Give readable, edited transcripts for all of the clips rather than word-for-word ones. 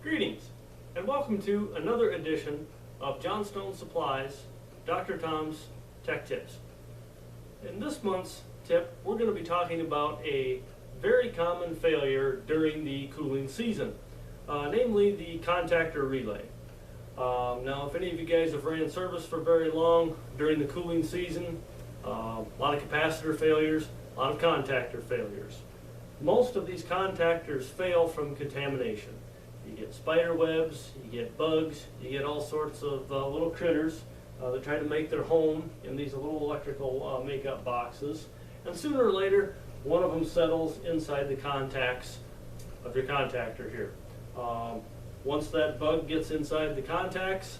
Greetings, and welcome to another edition of Johnstone Supply's Dr. Tom's Tech Tips. In this month's tip, we're going to be talking about a very common failure during the cooling season, namely the contactor relay. Now, if any of you guys have ran service for very long during the cooling season, a lot of capacitor failures, a lot of contactor failures. Most of these contactors fail from contamination. You get spider webs, you get bugs, you get all sorts of little critters that try to make their home in these little electrical makeup boxes. And sooner or later, one of them settles inside the contacts of your contactor here. Once that bug gets inside the contacts,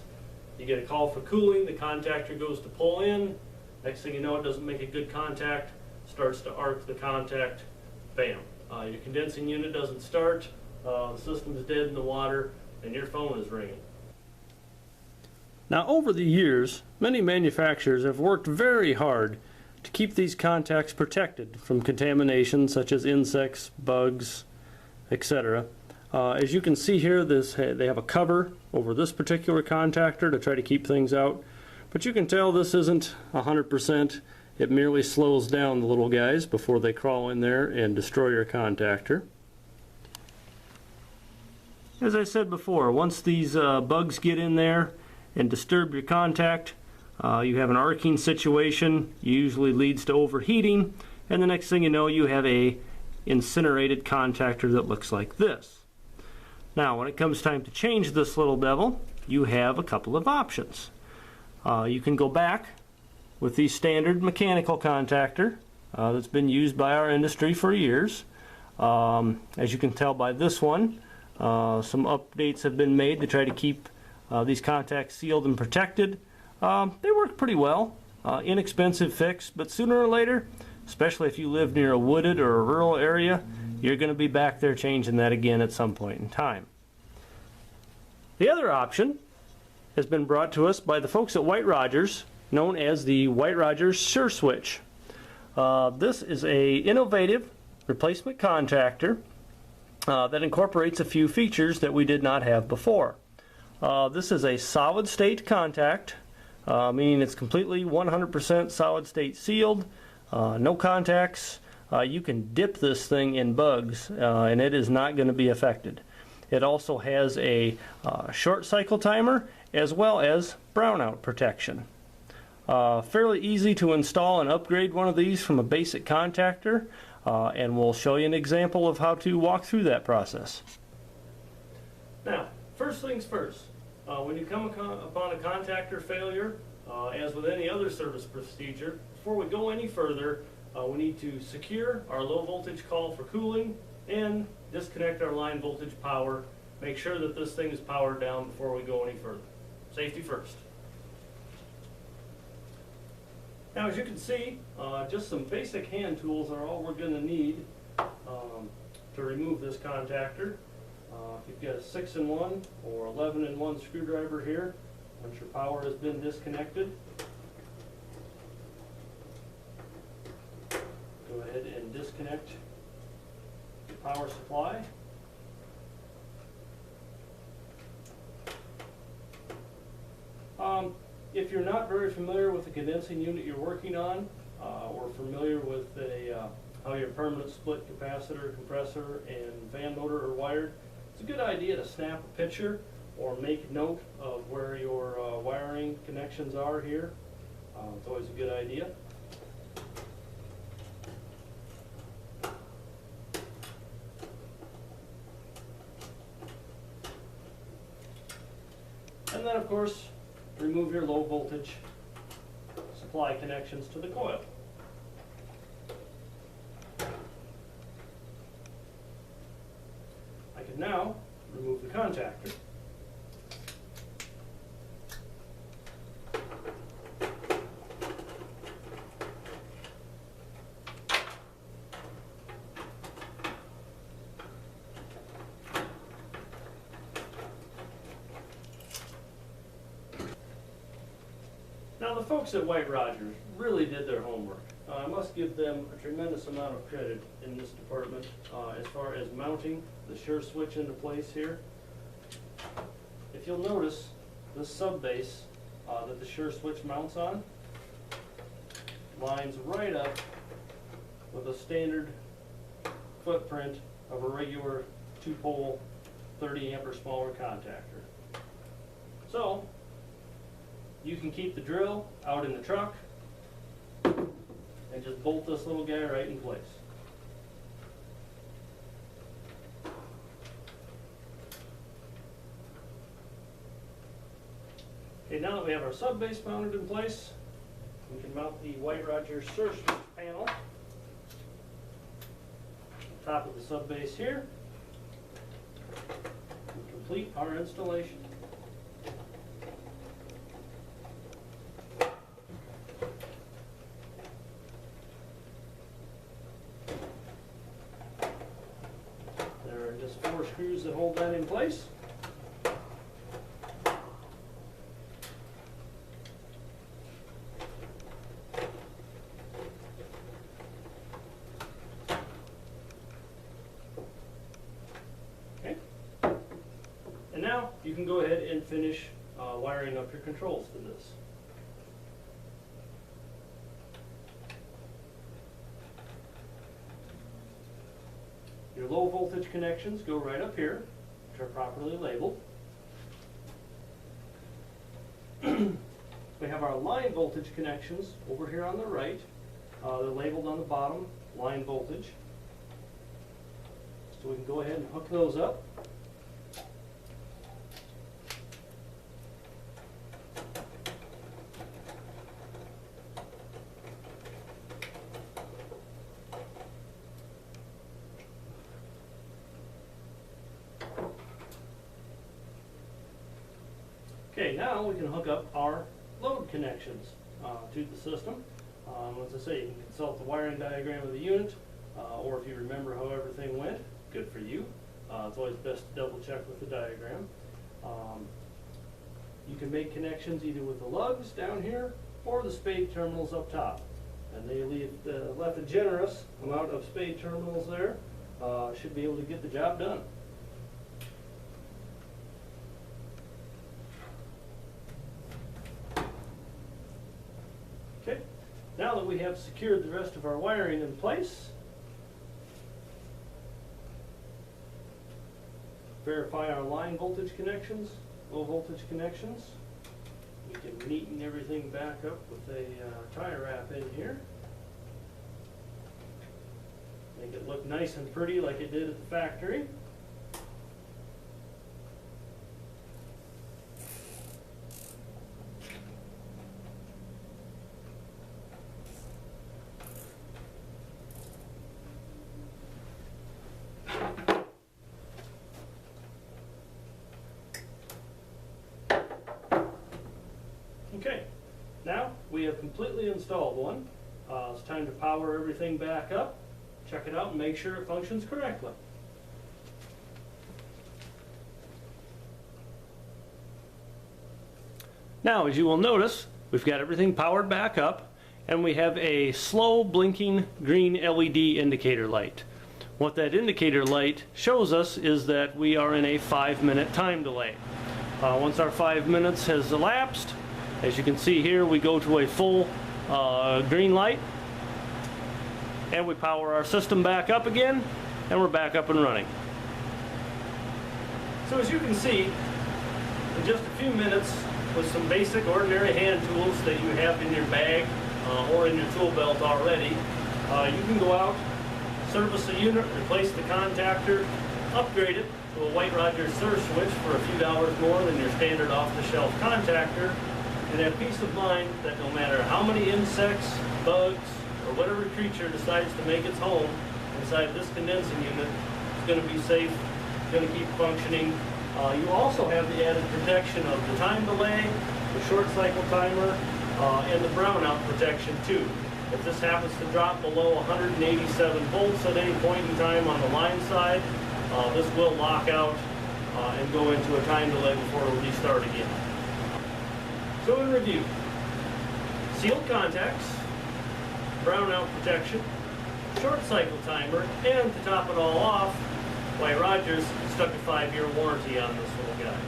you get a call for cooling, the contactor goes to pull in. Next thing you know, it doesn't make a good contact, starts to arc the contact, bam. Your condensing unit doesn't start. The system is dead in the water, and your phone is ringing. Now, over the years, many manufacturers have worked very hard to keep these contacts protected from contamination such as insects, bugs, etc. As you can see here, they have a cover over this particular contactor to try to keep things out. But you can tell this isn't 100%. It merely slows down the little guys before they crawl in there and destroy your contactor. As I said before, once these bugs get in there and disturb your contact, you have an arcing situation. It usually leads to overheating, and the next thing you know, you have a incinerated contactor that looks like this. Now, when it comes time to change this little devil, you have a couple of options. You can go back with the standard mechanical contactor that's been used by our industry for years. As you can tell by this one, some updates have been made to try to keep these contacts sealed and protected. They work pretty well. Inexpensive fix, but sooner or later, especially if you live near a wooded or a rural area, you're going to be back there changing that again at some point in time. The other option has been brought to us by the folks at White Rogers, known as the White Rogers SureSwitch. This is an innovative replacement contactor that incorporates a few features that we did not have before. This is a solid state contact, meaning it's completely 100% solid state sealed, no contacts. You can dip this thing in bugs and it is not going to be affected. It also has a short cycle timer as well as brownout protection. Fairly easy to install and upgrade one of these from a basic contactor, and we'll show you an example of how to walk through that process. Now, first things first, when you come upon a contactor failure, as with any other service procedure, before we go any further, we need to secure our low voltage call for cooling and disconnect our line voltage power. Make sure that this thing is powered down before we go any further. Safety first. Now, as you can see, just some basic hand tools are all we're going to need to remove this contactor. If you've got a 6-in-1 or 11-in-1 screwdriver here, once your power has been disconnected, go ahead and disconnect the power supply. If you're not very familiar with the condensing unit you're working on, or familiar with how your permanent split capacitor, compressor, and fan motor are wired, it's a good idea to snap a picture or make note of where your wiring connections are here. It's always a good idea. And then, of course, remove your low voltage supply connections to the coil. I can now remove the contactor. Now, the folks at White Rogers really did their homework. I must give them a tremendous amount of credit in this department as far as mounting the SureSwitch into place here. if you'll notice, this sub base that the SureSwitch mounts on lines right up with a standard footprint of a regular 2-pole 30 amp or smaller contactor. So you can keep the drill out in the truck and just bolt this little guy right in place. Okay, now that we have our sub base mounted in place, we can mount the White Roger SureSwitch panel on top of the sub base here and complete our installation. There are just 4 screws that hold that in place. And now you can go ahead and finish wiring up your controls to this. Your low voltage connections go right up here, which are properly labeled. We have our line voltage connections over here on the right. They're labeled on the bottom, line voltage. So we can go ahead and hook those up. Okay, now we can hook up our load connections to the system. As I say, you can consult the wiring diagram of the unit, or if you remember how everything went, good for you. It's always best to double check with the diagram. You can make connections either with the lugs down here or the spade terminals up top. And they left a generous amount of spade terminals there. Should be able to get the job done. Okay, now that we have secured the rest of our wiring in place, verify our line voltage connections, low voltage connections. We can neaten everything back up with a tie wrap in here. Make it look nice and pretty like it did at the factory. Okay, now we have completely installed one. It's time to power everything back up, check it out, and make sure it functions correctly. Now, as you will notice, we've got everything powered back up, and we have a slow blinking green LED indicator light. What that indicator light shows us is that we are in a 5-minute time delay. Once our 5 minutes has elapsed, as you can see here, we go to a full green light, and we power our system back up again, and we're back up and running. So as you can see, in just a few minutes, with some basic ordinary hand tools that you have in your bag or in your tool belt already, you can go out, service a unit, replace the contactor, upgrade it to a White Roger SureSwitch for a few dollars more than your standard off-the-shelf contactor, and have peace of mind that no matter how many insects, bugs, or whatever creature decides to make its home inside this condensing unit, it's going to be safe, it's going to keep functioning. You also have the added protection of the time delay, the short cycle timer, and the brownout protection too. If this happens to drop below 187 volts at any point in time on the line side, this will lock out and go into a time delay before it will restart again. So in review, sealed contacts, brownout protection, short cycle timer, and to top it all off, why Rogers stuck a 5-year warranty on this little guy.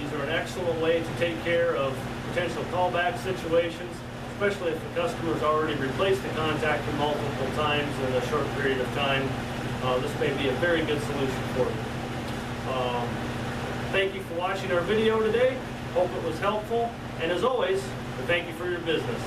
These are an excellent way to take care of potential callback situations, especially if the customer's already replaced the contactor multiple times in a short period of time. This may be a very good solution for you. Thank you for watching our video today. Hope it was helpful. And as always, thank you for your business.